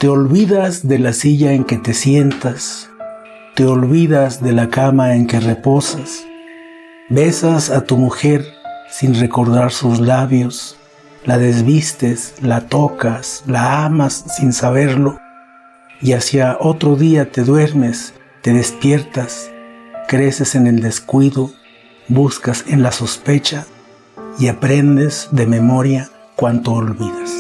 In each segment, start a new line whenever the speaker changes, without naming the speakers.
Te olvidas de la silla en que te sientas, te olvidas de la cama en que reposas. Besas a tu mujer sin recordar sus labios, la desvistes, la tocas, la amas sin saberlo, y hacia otro día te duermes, te despiertas, creces en el descuido, buscas en la sospecha y aprendes de memoria cuanto olvidas.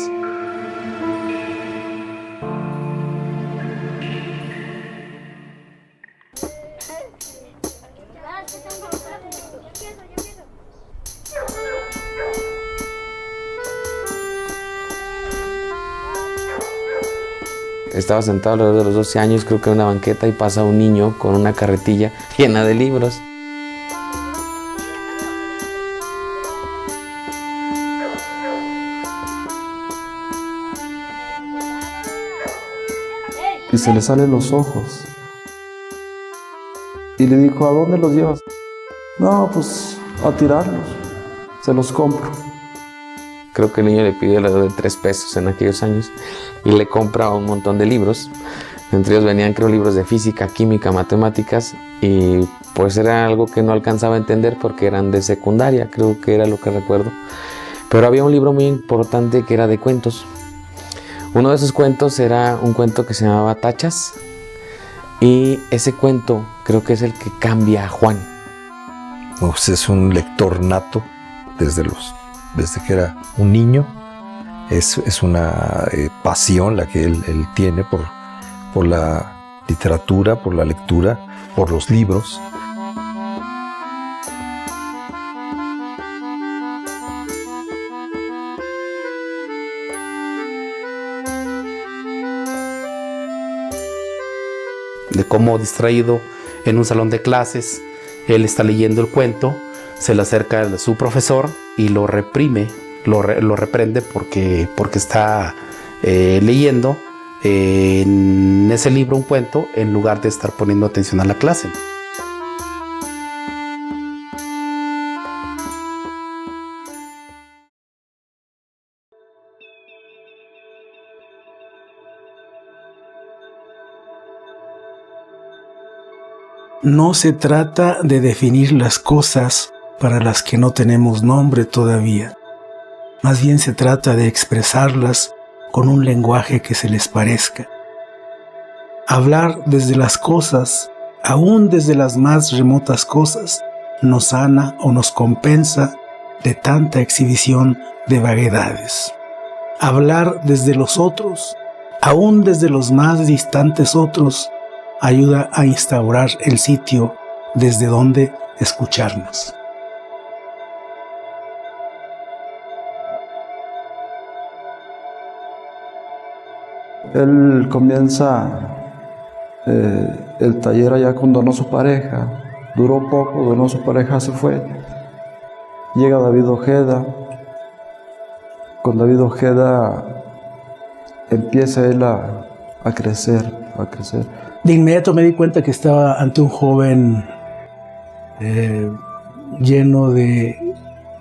Estaba sentado alrededor de los 12 años, creo que en una banqueta, y pasa un niño con una carretilla llena de libros.
Y se le salen los ojos. Y le dijo, ¿a dónde los llevas? No, pues a tirarlos. Se los compro.
Creo que el niño le pidió alrededor de 3 pesos en aquellos años y le compra un montón de libros. Entre ellos venían, creo, libros de física, química, matemáticas, y pues era algo que no alcanzaba a entender porque eran de secundaria, creo que era lo que recuerdo. Pero había un libro muy importante que era de cuentos. Uno de esos cuentos era un cuento que se llamaba Tachas, y ese cuento creo que es el que cambia a Juan.
Pues es un lector nato desde que era un niño. Es una pasión la que él tiene por la literatura, por la lectura, por los libros.
De cómo, distraído en un salón de clases, él está leyendo el cuento, se le acerca a su profesor y lo reprime, lo reprende porque está leyendo en ese libro un cuento en lugar de estar poniendo atención a la clase.
No se trata de definir las cosas para las que no tenemos nombre todavía. Más bien se trata de expresarlas con un lenguaje que se les parezca. Hablar desde las cosas, aún desde las más remotas cosas, nos sana o nos compensa de tanta exhibición de vaguedades. Hablar desde los otros, aún desde los más distantes otros, ayuda a instaurar el sitio desde donde escucharnos.
Él comienza el taller allá con donó su pareja. Duró poco, donó su pareja, se fue. Llega David Ojeda. Con David Ojeda empieza él a crecer.
De inmediato me di cuenta que estaba ante un joven lleno de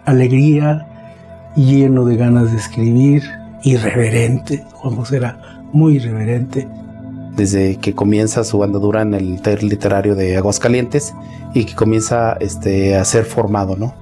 alegría, lleno de ganas de escribir, irreverente. Juan José era muy irreverente.
Desde que comienza su andadura en el taller literario de Aguascalientes y que comienza a ser formado, ¿no?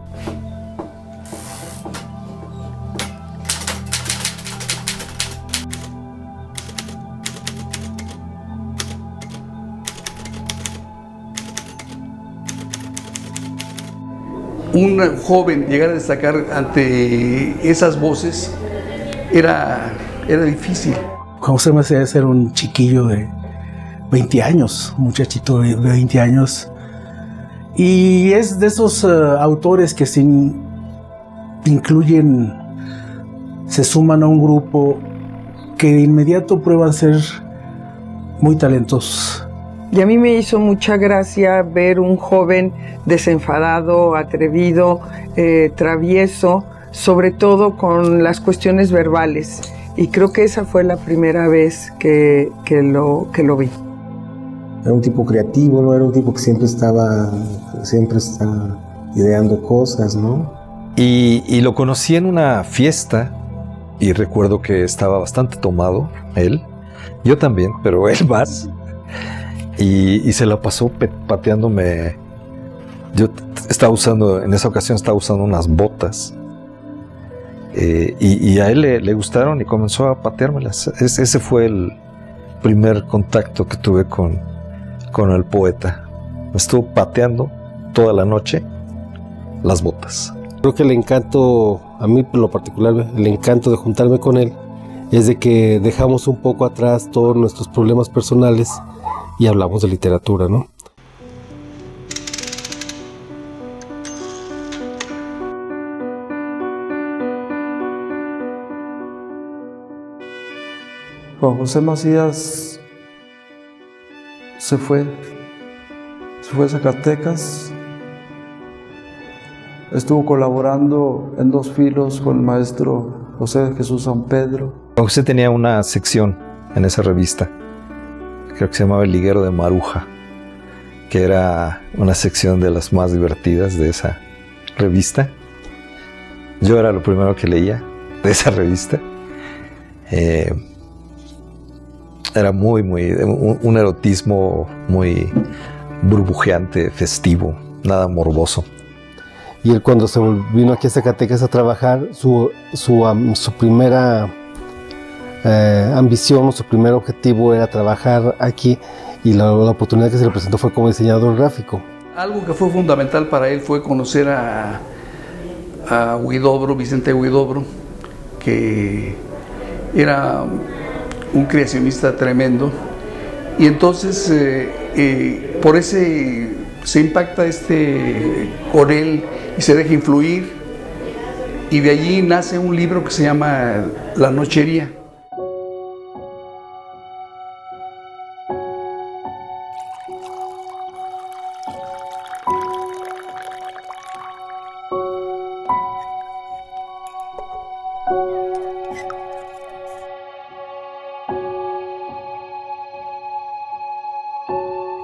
Un joven llegar a destacar ante esas voces era difícil.
Juan José me hacía ser un chiquillo de 20 años, un muchachito de 20 años. Y es de esos autores que se incluyen, se suman a un grupo que de inmediato prueban ser muy talentosos.
Y a mí me hizo mucha gracia ver un joven desenfadado, atrevido, travieso, sobre todo con las cuestiones verbales. Y creo que esa fue la primera vez que lo vi.
Era un tipo creativo, ¿no? Era un tipo que siempre está ideando cosas, ¿no?
Y lo conocí en una fiesta y recuerdo que estaba bastante tomado él Yo también, pero él más. Y se la pasó pateándome. Yo en esa ocasión estaba usando unas botas. Y a él le gustaron y comenzó a pateármelas. Ese fue el primer contacto que tuve con el poeta. Me estuvo pateando toda la noche las botas.
Creo que el encanto, a mí por lo particular, el encanto de juntarme con él es de que dejamos un poco atrás todos nuestros problemas personales y hablamos de literatura, ¿no?
Juan José Macías se fue a Zacatecas, estuvo colaborando en 2 filos con el maestro José de Jesús San Pedro.
Juan José tenía una sección en esa revista, creo que se llamaba El Liguero de Maruja, que era una sección de las más divertidas de esa revista. Yo era lo primero que leía de esa revista. Era un erotismo muy burbujeante, festivo, nada morboso.
Y él cuando se vino aquí a Zacatecas a trabajar, su primera ambición, su primer objetivo era trabajar aquí, y la oportunidad que se le presentó fue como diseñador gráfico.
Algo que fue fundamental para él fue conocer a Huidobro, Vicente Huidobro, que era un creacionista tremendo, y entonces por ese se impacta con él y se deja influir, y de allí nace un libro que se llama La Nochería.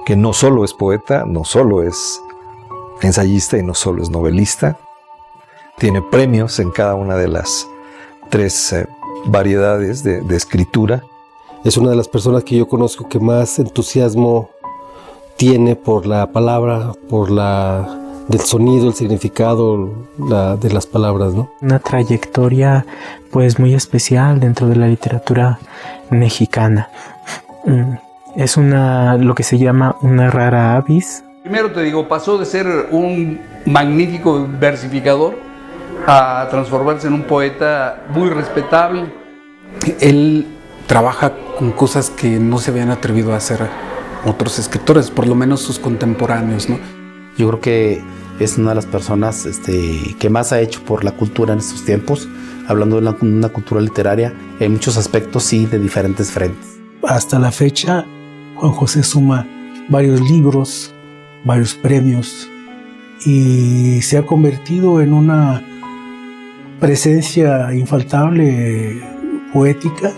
Que no solo es poeta, no solo es ensayista y no solo es novelista. Tiene premios en cada una de las 3 variedades de escritura.
Es una de las personas que yo conozco que más entusiasmo tiene por la palabra, del sonido, el significado de las palabras, ¿no?
Una trayectoria pues muy especial dentro de la literatura mexicana. Es lo que se llama una rara avis.
Primero te digo, pasó de ser un magnífico versificador a transformarse en un poeta muy respetable.
Él trabaja con cosas que no se habían atrevido a hacer otros escritores, por lo menos sus contemporáneos, ¿no?
Yo creo que es una de las personas que más ha hecho por la cultura en estos tiempos, hablando de una cultura literaria, en muchos aspectos sí, de diferentes frentes.
Hasta la fecha, Juan José suma varios libros, varios premios, y se ha convertido en una presencia infaltable poética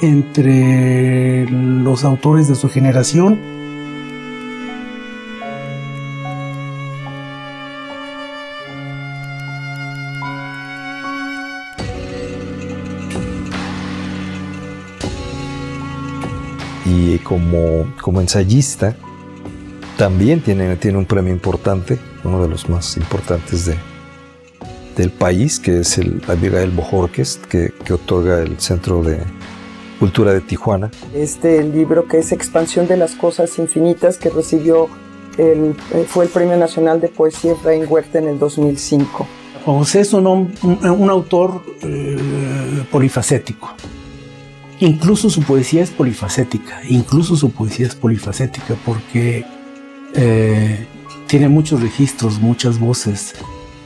entre los autores de su generación.
Y como ensayista también tiene un premio importante, uno de los más importantes del país, que es el Abigail Bojorquez, que otorga el Centro de Cultura de Tijuana.
Este libro, que es Expansión de las Cosas Infinitas, que recibió fue el Premio Nacional de Poesía Efraín Huerta en el 2005.
Juan José es un autor polifacético. Incluso su poesía es polifacética, porque tiene muchos registros, muchas voces,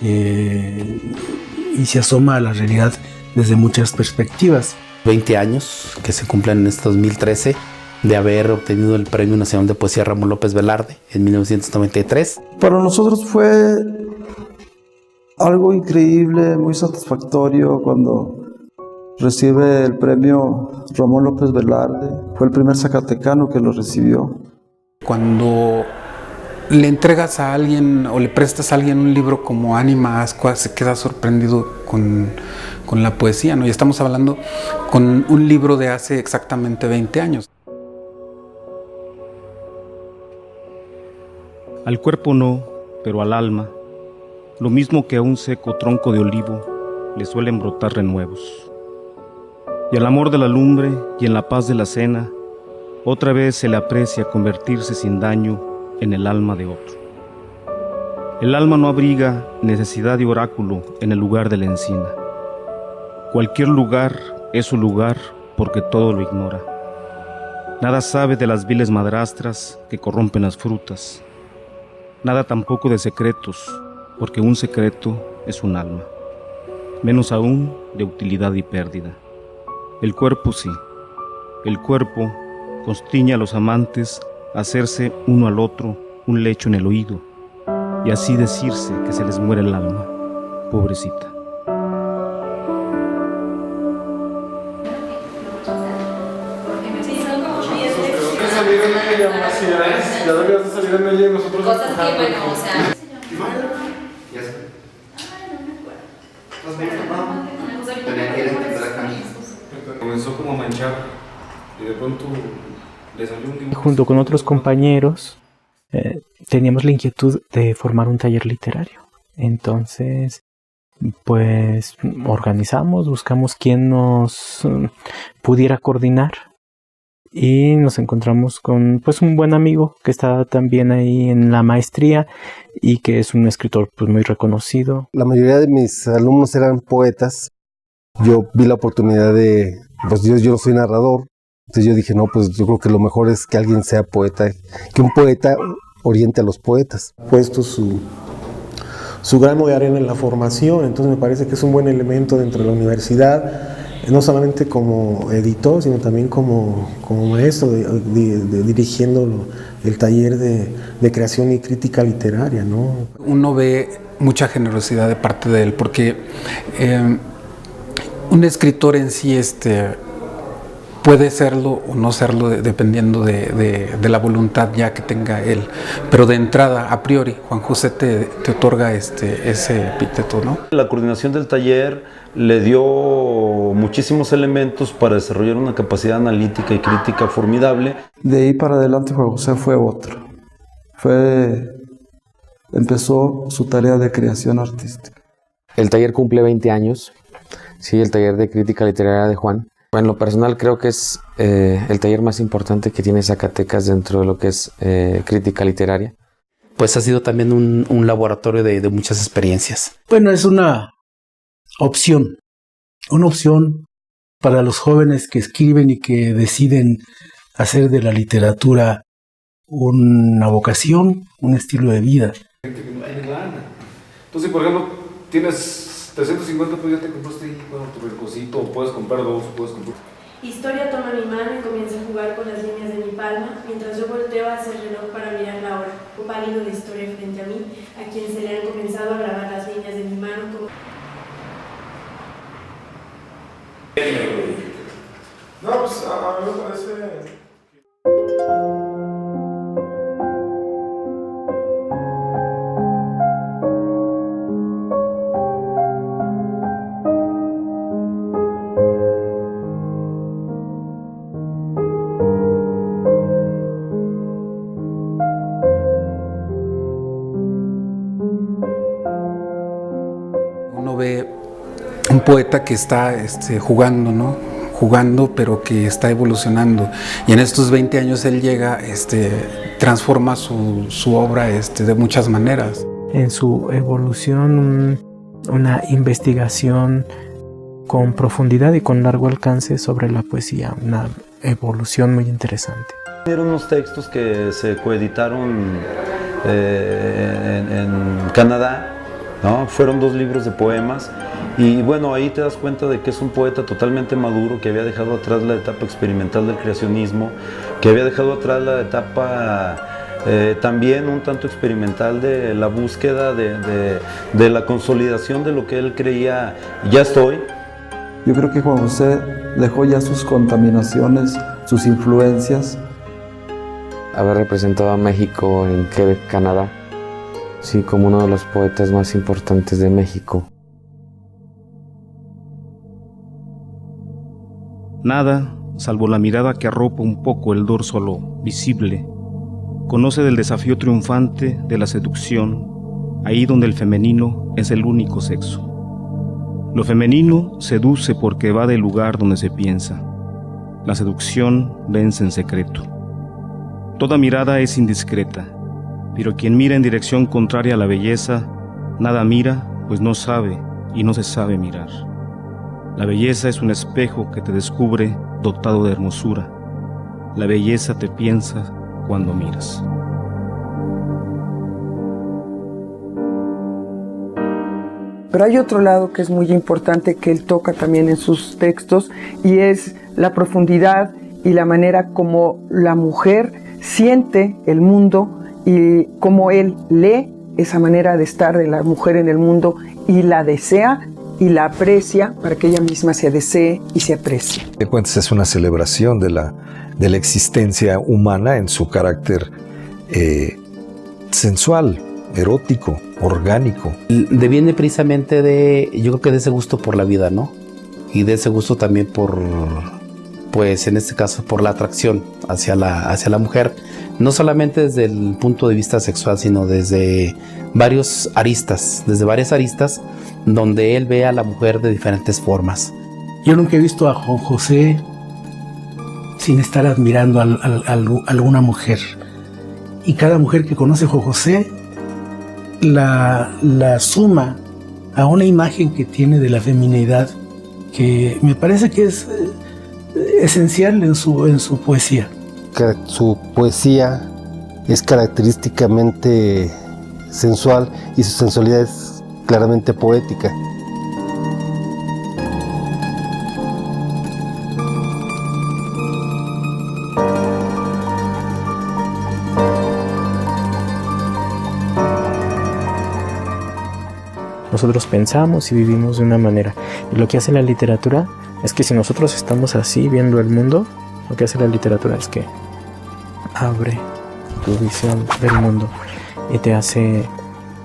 y se asoma a la realidad desde muchas perspectivas.
20 años que se cumplen en este 2013 de haber obtenido el Premio Nacional de Poesía Ramón López Velarde en 1993.
Para nosotros fue algo increíble, muy satisfactorio cuando recibe el premio Ramón López Velarde. Fue el primer zacatecano que lo recibió.
Cuando le entregas a alguien o le prestas a alguien un libro como Ánima Ascua, se queda sorprendido con la poesía, ¿no? Y estamos hablando con un libro de hace exactamente 20 años.
Al cuerpo no, pero al alma, lo mismo que a un seco tronco de olivo, le suelen brotar renuevos. Y al amor de la lumbre y en la paz de la cena, otra vez se le aprecia convertirse sin daño en el alma de otro. El alma no abriga necesidad de oráculo en el lugar de la encina. Cualquier lugar es su lugar porque todo lo ignora. Nada sabe de las viles madrastras que corrompen las frutas. Nada tampoco de secretos, porque un secreto es un alma. Menos aún de utilidad y pérdida. El cuerpo sí. El cuerpo constriñe a los amantes a hacerse uno al otro un lecho en el oído y así decirse que se les muere el alma. Pobrecita.
Cosas que, bueno, o sea...
Comenzó como a manchar y de pronto le salió un dibujo.
Junto con otros compañeros teníamos la inquietud de formar un taller literario. Entonces, pues organizamos, buscamos quién nos pudiera coordinar y nos encontramos con pues un buen amigo que está también ahí en la maestría y que es un escritor pues muy reconocido.
La mayoría de mis alumnos eran poetas. Yo vi la oportunidad de, pues yo no soy narrador, entonces yo dije, no, pues yo creo que lo mejor es que alguien sea poeta, que un poeta oriente a los poetas.
Puesto su grano de arena en la formación, entonces me parece que es un buen elemento dentro de la universidad, no solamente como editor, sino también como maestro, dirigiendo el taller de creación y crítica literaria, ¿no?
Uno ve mucha generosidad de parte de él, porque un escritor en sí puede serlo o no serlo dependiendo de la voluntad ya que tenga él, pero de entrada, a priori, Juan José te otorga ese epíteto, ¿no?
La coordinación del taller le dio muchísimos elementos para desarrollar una capacidad analítica y crítica formidable.
De ahí para adelante Juan José fue otro. Empezó su tarea de creación artística.
El taller cumple 20 años. Sí, el taller de crítica literaria de Juan. En lo personal creo que es el taller más importante que tiene Zacatecas dentro de lo que es crítica literaria.
Pues ha sido también un laboratorio de muchas experiencias.
Bueno, es una opción para los jóvenes que escriben y que deciden hacer de la literatura una vocación, un estilo de vida.
Entonces, por ejemplo, tienes 350 pues ya te compraste ahí, bueno, tu recosito, o puedes comprar dos, puedes comprar.
Historia toma mi mano y comienza a jugar con las líneas de mi palma, mientras yo volteo hacia el reloj para mirar la hora. Un pálido de historia frente a mí, a quien se le han comenzado a grabar las líneas de mi mano como...
No, pues a mí me parece...
Uno ve un poeta que está jugando, ¿no? Jugando, pero que está evolucionando. Y en estos 20 años él llega, transforma su obra de muchas maneras.
En su evolución, una investigación con profundidad y con largo alcance sobre la poesía, una evolución muy interesante.
Eran unos textos que se coeditaron en Canadá, ¿no? Fueron 2 libros de poemas y bueno, ahí te das cuenta de que es un poeta totalmente maduro, que había dejado atrás la etapa experimental del creacionismo, que había dejado atrás la etapa también un tanto experimental de la búsqueda de la consolidación de lo que él creía, ya estoy.
Yo creo que Juan José dejó ya sus contaminaciones, sus influencias.
haber representado a México en Quebec, Canadá. Sí, como uno de los poetas más importantes de México.
Nada, salvo la mirada que arropa un poco el dorso a lo visible, conoce del desafío triunfante de la seducción, ahí donde el femenino es el único sexo. Lo femenino seduce porque va del lugar donde se piensa. La seducción vence en secreto. Toda mirada es indiscreta, pero quien mira en dirección contraria a la belleza, nada mira, pues no sabe y no se sabe mirar. La belleza es un espejo que te descubre dotado de hermosura. La belleza te piensa cuando miras.
Pero hay otro lado que es muy importante que él toca también en sus textos y es la profundidad y la manera como la mujer siente el mundo y cómo él lee esa manera de estar de la mujer en el mundo y la desea y la aprecia para que ella misma se desee y se aprecie.
De cuentas es una celebración de la existencia humana en su carácter sensual, erótico, orgánico.
Deviene precisamente yo creo que de ese gusto por la vida, ¿no? Y de ese gusto también por, pues en este caso, por la atracción hacia la mujer, no solamente desde el punto de vista sexual, sino desde varias aristas, donde él ve a la mujer de diferentes formas.
Yo nunca he visto a Juan José sin estar admirando a alguna mujer. Y cada mujer que conoce a Juan José la suma a una imagen que tiene de la feminidad que me parece que es esencial en su poesía.
Su poesía es característicamente sensual y su sensualidad es claramente poética.
Nosotros pensamos y vivimos de una manera. Y lo que hace la literatura es que si nosotros estamos así viendo el mundo, lo que hace la literatura es que abre tu visión del mundo y te hace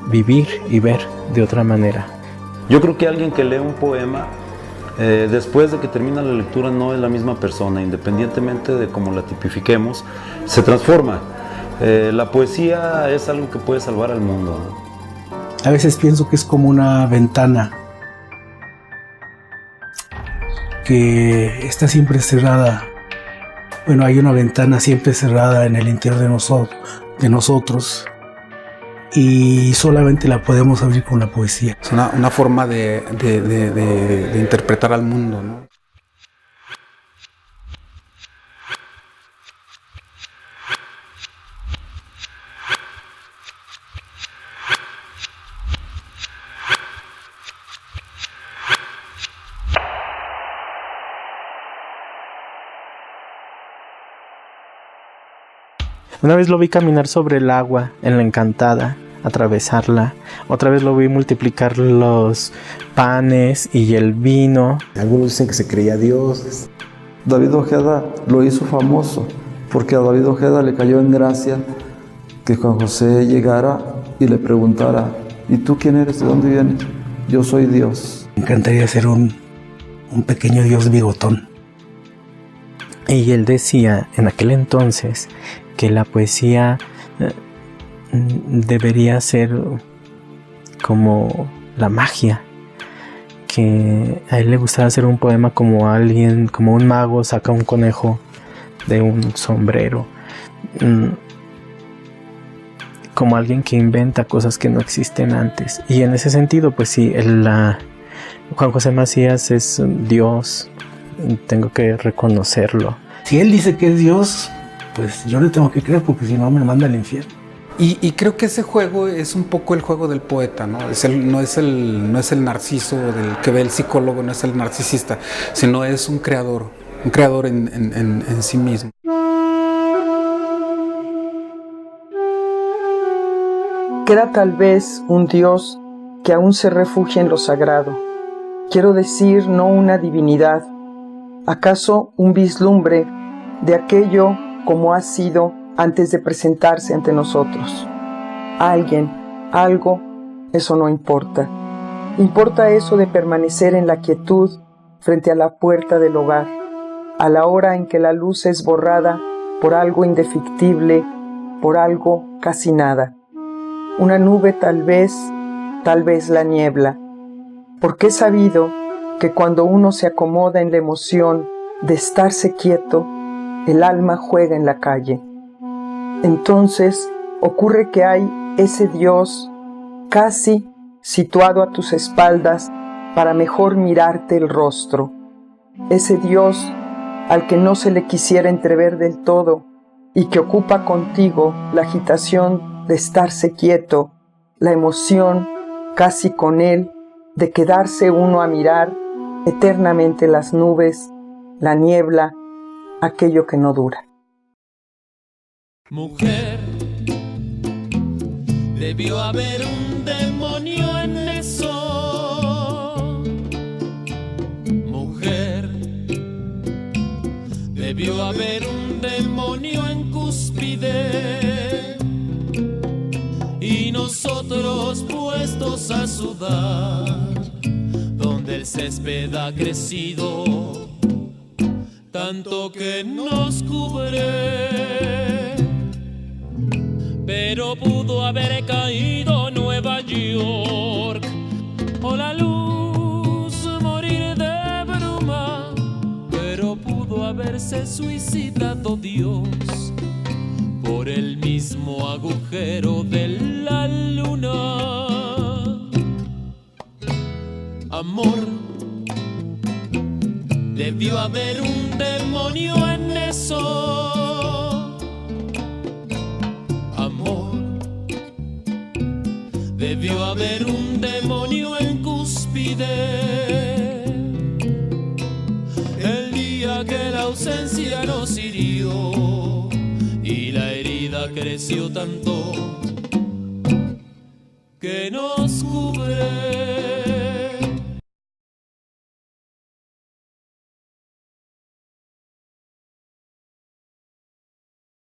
vivir y ver de otra manera.
Yo creo que alguien que lee un poema, después de que termina la lectura, no es la misma persona, independientemente de cómo la tipifiquemos, se transforma. La poesía es algo que puede salvar al mundo, ¿no?
A veces pienso que es como una ventana que está siempre cerrada. Bueno, hay una ventana siempre cerrada en el interior de nosotros y solamente la podemos abrir con la poesía.
Es una forma de interpretar al mundo, ¿no?
Una vez lo vi caminar sobre el agua en la Encantada, atravesarla. Otra vez lo vi multiplicar los panes y el vino.
Algunos dicen que se creía Dios.
David Ojeda lo hizo famoso porque a David Ojeda le cayó en gracia que Juan José llegara y le preguntara: ¿y tú quién eres? ¿De dónde vienes? Yo soy Dios.
Me encantaría ser un pequeño Dios bigotón.
Y él decía en aquel entonces que la poesía debería ser como la magia, que a él le gustaba hacer un poema como un mago saca un conejo de un sombrero, como alguien que inventa cosas que no existen antes. Y en ese sentido, pues sí, Juan José Macías es Dios, tengo que reconocerlo.
Si él dice que es Dios, pues yo le tengo que creer, porque si no me manda al infierno.
Y creo que ese juego es un poco el juego del poeta, ¿no? No es el narciso del que ve el psicólogo, no es el narcisista, sino es un creador en sí mismo.
Queda tal vez un Dios que aún se refugia en lo sagrado. Quiero decir, no una divinidad, acaso un vislumbre de aquello como ha sido antes de presentarse ante nosotros. Alguien, algo, eso no importa. Importa eso de permanecer en la quietud frente a la puerta del hogar, a la hora en que la luz es borrada por algo indefectible, por algo casi nada. Una nube tal vez la niebla, porque he sabido que cuando uno se acomoda en la emoción de estarse quieto, el alma juega en la calle. Entonces ocurre que hay ese Dios casi situado a tus espaldas para mejor mirarte el rostro. Ese Dios al que no se le quisiera entrever del todo y que ocupa contigo la agitación de estarse quieto, la emoción casi con él de quedarse uno a mirar eternamente las nubes, la niebla, aquello que no dura.
Mujer, debió haber un demonio en eso. Mujer, debió haber un demonio en cúspide y nosotros puestos a sudar donde el césped ha crecido tanto que nos cubre. Pero pudo haber caído Nueva York o la luz morir de bruma, pero pudo haberse suicidado Dios por el mismo agujero de la luna. Amor, debió haber un demonio en eso. Amor, debió haber un demonio en cúspide. El día que la ausencia nos hirió y la herida creció tanto que no